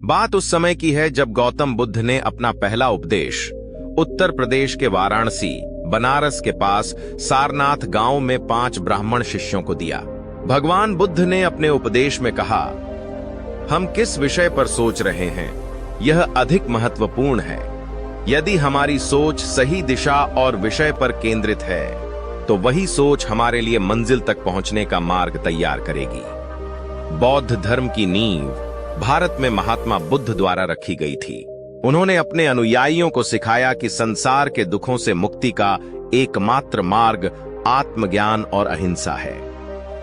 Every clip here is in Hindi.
बात उस समय की है जब गौतम बुद्ध ने अपना पहला उपदेश उत्तर प्रदेश के वाराणसी बनारस के पास सारनाथ गांव में 5 ब्राह्मण शिष्यों को दिया। भगवान बुद्ध ने अपने उपदेश में कहा, हम किस विषय पर सोच रहे हैं यह अधिक महत्वपूर्ण है। यदि हमारी सोच सही दिशा और विषय पर केंद्रित है तो वही सोच हमारे लिए मंजिल तक पहुंचने का मार्ग तैयार करेगी। बौद्ध धर्म की नींव भारत में महात्मा बुद्ध द्वारा रखी गई थी। उन्होंने अपने अनुयायियों को सिखाया कि संसार के दुखों से मुक्ति का एकमात्र मार्ग आत्मज्ञान और अहिंसा है।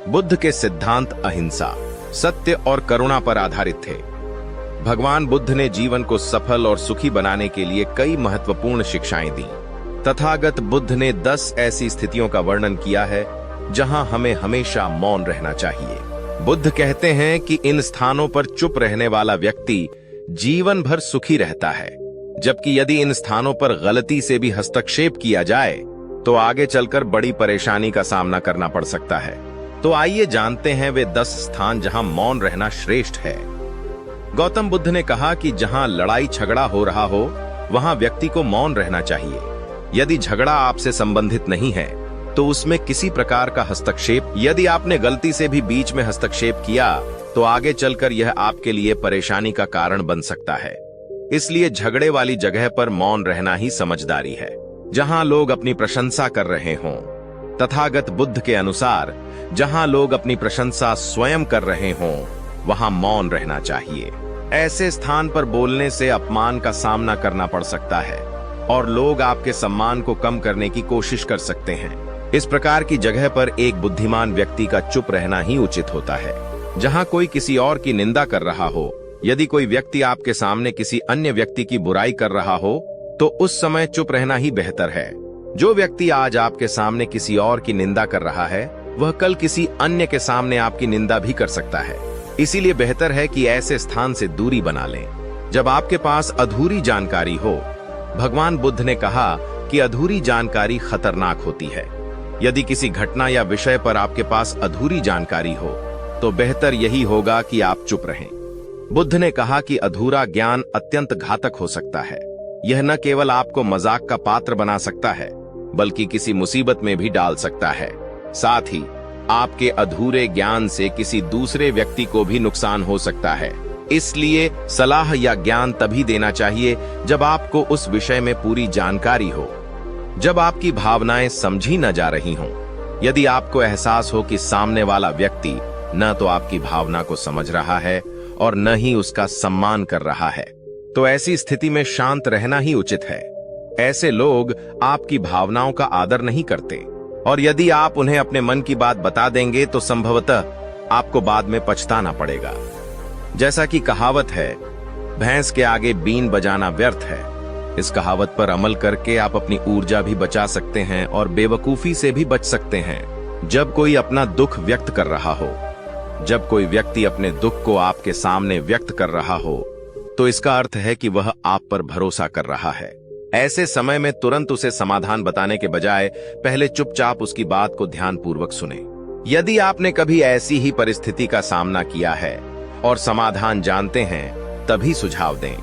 बुद्ध के सिद्धांत अहिंसा, सत्य और करुणा पर आधारित थे। भगवान बुद्ध ने जीवन को सफल और सुखी बनाने के लिए कई महत्वपूर्ण शिक्षाएं दी। तथागत बुद्ध ने 10 ऐसी स्थितियों का वर्णन किया है जहां हमें हमेशा मौन रहना चाहिए। बुद्ध कहते हैं कि इन स्थानों पर चुप रहने वाला व्यक्ति जीवन भर सुखी रहता है, जबकि यदि इन स्थानों पर गलती से भी हस्तक्षेप किया जाए तो आगे चलकर बड़ी परेशानी का सामना करना पड़ सकता है। तो आइए जानते हैं वे 10 स्थान जहां मौन रहना श्रेष्ठ है। गौतम बुद्ध ने कहा कि जहां लड़ाई झगड़ा हो रहा हो वहां व्यक्ति को मौन रहना चाहिए। यदि झगड़ा आपसे संबंधित नहीं है तो उसमें किसी प्रकार का हस्तक्षेप, यदि आपने गलती से भी बीच में हस्तक्षेप किया तो आगे चलकर यह आपके लिए परेशानी का कारण बन सकता है। इसलिए झगड़े वाली जगह पर मौन रहना ही समझदारी है। जहां लोग अपनी प्रशंसा कर रहे हों, तथागत बुद्ध के अनुसार जहां लोग अपनी प्रशंसा स्वयं कर रहे हों वहां मौन रहना चाहिए। ऐसे स्थान पर बोलने से अपमान का सामना करना पड़ सकता है और लोग आपके सम्मान को कम करने की कोशिश कर सकते हैं। इस प्रकार की जगह पर एक बुद्धिमान व्यक्ति का चुप रहना ही उचित होता है। जहां कोई किसी और की निंदा कर रहा हो, यदि कोई व्यक्ति आपके सामने किसी अन्य व्यक्ति की बुराई कर रहा हो तो उस समय चुप रहना ही बेहतर है। जो व्यक्ति आज आपके सामने किसी और की निंदा कर रहा है वह कल किसी अन्य के सामने आपकी निंदा भी कर सकता है। इसीलिए बेहतर है कि ऐसे स्थान से दूरी बना लें। जब आपके पास अधूरी जानकारी हो, भगवान बुद्ध ने कहा कि अधूरी जानकारी खतरनाक होती है। यदि किसी घटना या विषय पर आपके पास अधूरी जानकारी हो तो बेहतर यही होगा कि आप चुप रहें। बुद्ध ने कहा कि अधूरा ज्ञान अत्यंत घातक हो सकता है। यह न केवल आपको मजाक का पात्र बना सकता है बल्कि किसी मुसीबत में भी डाल सकता है। साथ ही आपके अधूरे ज्ञान से किसी दूसरे व्यक्ति को भी नुकसान हो सकता है। इसलिए सलाह या ज्ञान तभी देना चाहिए जब आपको उस विषय में पूरी जानकारी हो, जब आपकी भावनाएं समझी न जा रही हों। यदि आपको एहसास हो कि सामने वाला व्यक्ति न तो आपकी भावना को समझ रहा है और न ही उसका सम्मान कर रहा है, तो ऐसी स्थिति में शांत रहना ही उचित है। ऐसे लोग आपकी भावनाओं का आदर नहीं करते और यदि आप उन्हें अपने मन की बात बता देंगे तो संभवतः आपको बाद में पछताना पड़ेगा। जैसा कि कहावत है, भैंस के आगे बीन बजाना व्यर्थ है। इस कहावत पर अमल करके आप अपनी ऊर्जा भी बचा सकते हैं और बेवकूफी से भी बच सकते हैं। जब कोई अपना दुख व्यक्त कर रहा हो, जब कोई व्यक्ति अपने दुख को आपके सामने व्यक्त कर रहा हो तो इसका अर्थ है कि वह आप पर भरोसा कर रहा है। ऐसे समय में तुरंत उसे समाधान बताने के बजाय पहले चुपचाप उसकी बात को ध्यानपूर्वक सुने। यदि आपने कभी ऐसी ही परिस्थिति का सामना किया है और समाधान जानते हैं तभी सुझाव दें,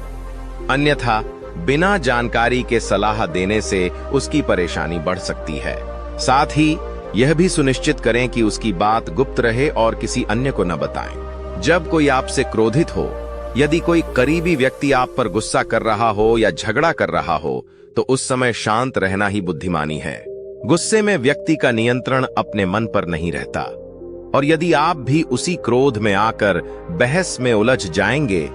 अन्यथा बिना जानकारी के सलाह देने से उसकी परेशानी बढ़ सकती है। साथ ही यह भी सुनिश्चित करें कि उसकी बात गुप्त रहे और किसी अन्य को न बताएं। जब कोई आपसे क्रोधित हो, यदि कोई करीबी व्यक्ति आप पर गुस्सा कर रहा हो या झगड़ा कर रहा हो तो उस समय शांत रहना ही बुद्धिमानी है। गुस्से में व्यक्ति का नियंत्रण अपने मन पर नहीं रहता और यदि आप भी उसी क्रोध में आकर बहस में उलझ जाएंगे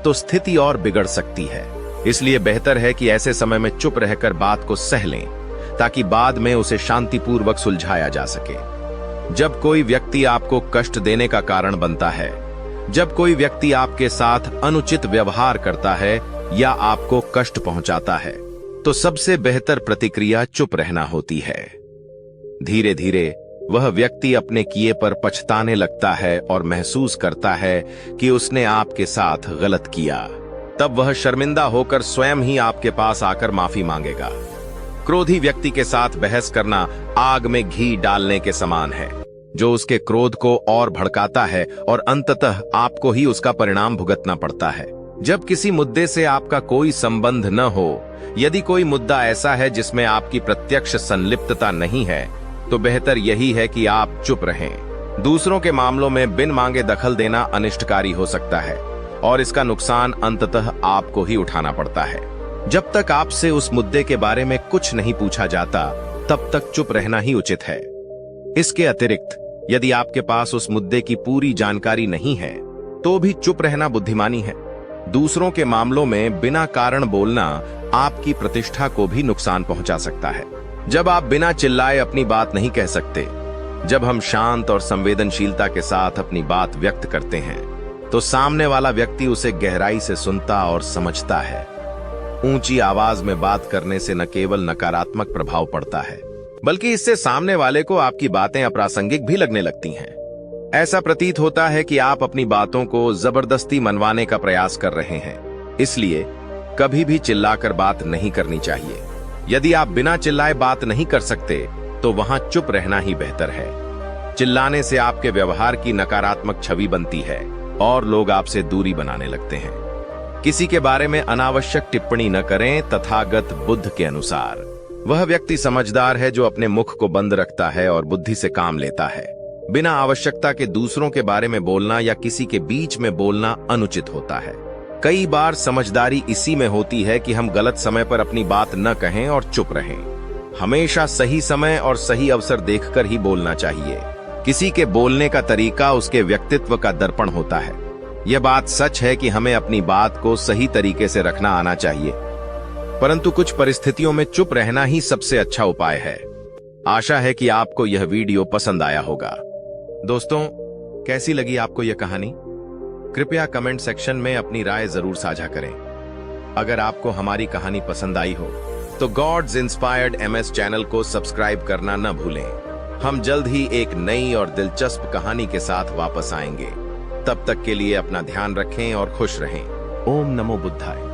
तो स्थिति और बिगड़ सकती है। इसलिए बेहतर है कि ऐसे समय में चुप रहकर बात को सह लें ताकि बाद में उसे शांतिपूर्वक सुलझाया जा सके। जब कोई व्यक्ति आपको कष्ट देने का कारण बनता है, जब कोई व्यक्ति आपके साथ अनुचित व्यवहार करता है या आपको कष्ट पहुंचाता है तो सबसे बेहतर प्रतिक्रिया चुप रहना होती है। धीरे धीरे वह व्यक्ति अपने किए पर पछताने लगता है और महसूस करता है कि उसने आपके साथ गलत किया। तब वह शर्मिंदा होकर स्वयं ही आपके पास आकर माफी मांगेगा। क्रोधी व्यक्ति के साथ बहस करना आग में घी डालने के समान है, जो उसके क्रोध को और भड़काता है और अंततः आपको ही उसका परिणाम भुगतना पड़ता है। जब किसी मुद्दे से आपका कोई संबंध न हो, यदि कोई मुद्दा ऐसा है जिसमें आपकी प्रत्यक्ष संलिप्तता नहीं है, तो बेहतर यही है कि आप चुप रहें। दूसरों के मामलों में बिन मांगे दखल देना अनिष्टकारी हो सकता है और इसका नुकसान अंततः आपको ही उठाना पड़ता है। जब तक आपसे उस मुद्दे के बारे में कुछ नहीं पूछा जाता, तब तक चुप रहना ही उचित है। इसके अतिरिक्त यदि आपके पास उस मुद्दे की पूरी जानकारी नहीं है, तो भी चुप रहना बुद्धिमानी है। दूसरों के मामलों में बिना कारण बोलना आपकी प्रतिष्ठा को भी नुकसान पहुंचा सकता है। जब आप बिना चिल्लाए अपनी बात नहीं कह सकते, जब हम शांत और संवेदनशीलता के साथ अपनी बात व्यक्त करते हैं, तो सामने वाला व्यक्ति उसे गहराई से सुनता और समझता है। ऊंची आवाज में बात करने से न केवल नकारात्मक प्रभाव पड़ता है, बल्कि इससे सामने वाले को आपकी बातें अप्रासंगिक भी लगने लगती हैं। ऐसा प्रतीत होता है कि आप अपनी बातों को जबरदस्ती मनवाने का प्रयास कर रहे हैं। इसलिए कभी भी चिल्लाकर बात नहीं करनी चाहिए। यदि आप बिना चिल्लाए बात नहीं कर सकते, तो वहां चुप रहना ही बेहतर है। चिल्लाने से आपके व्यवहार की नकारात्मक छवि बनती है और लोग आपसे दूरी बनाने लगते हैं। किसी के बारे में अनावश्यक टिप्पणी न करें। तथागत बुद्ध के अनुसार वह व्यक्ति समझदार है जो अपने मुख को बंद रखता है और बुद्धि से काम लेता है। बिना आवश्यकता के दूसरों के बारे में बोलना या किसी के बीच में बोलना अनुचित होता है। कई बार समझदारी इसी में होती है कि हम गलत समय पर अपनी बात न कहें और चुप रहें। हमेशा सही समय और सही अवसर देखकर ही बोलना चाहिए। किसी के बोलने का तरीका उसके व्यक्तित्व का दर्पण होता है। यह बात सच है कि हमें अपनी बात को सही तरीके से रखना आना चाहिए, परंतु कुछ परिस्थितियों में चुप रहना ही सबसे अच्छा उपाय है। आशा है कि आपको यह वीडियो पसंद आया होगा। दोस्तों, कैसी लगी आपको यह कहानी? कृपया कमेंट सेक्शन में अपनी राय जरूर साझा करें। अगर आपको हमारी कहानी पसंद आई हो, तो गॉड्स इंस्पायर्ड MS चैनल को सब्सक्राइब करना न भूलें। हम जल्द ही एक नई और दिलचस्प कहानी के साथ वापस आएंगे। तब तक के लिए अपना ध्यान रखें और खुश रहें। ओम नमो बुद्धाय।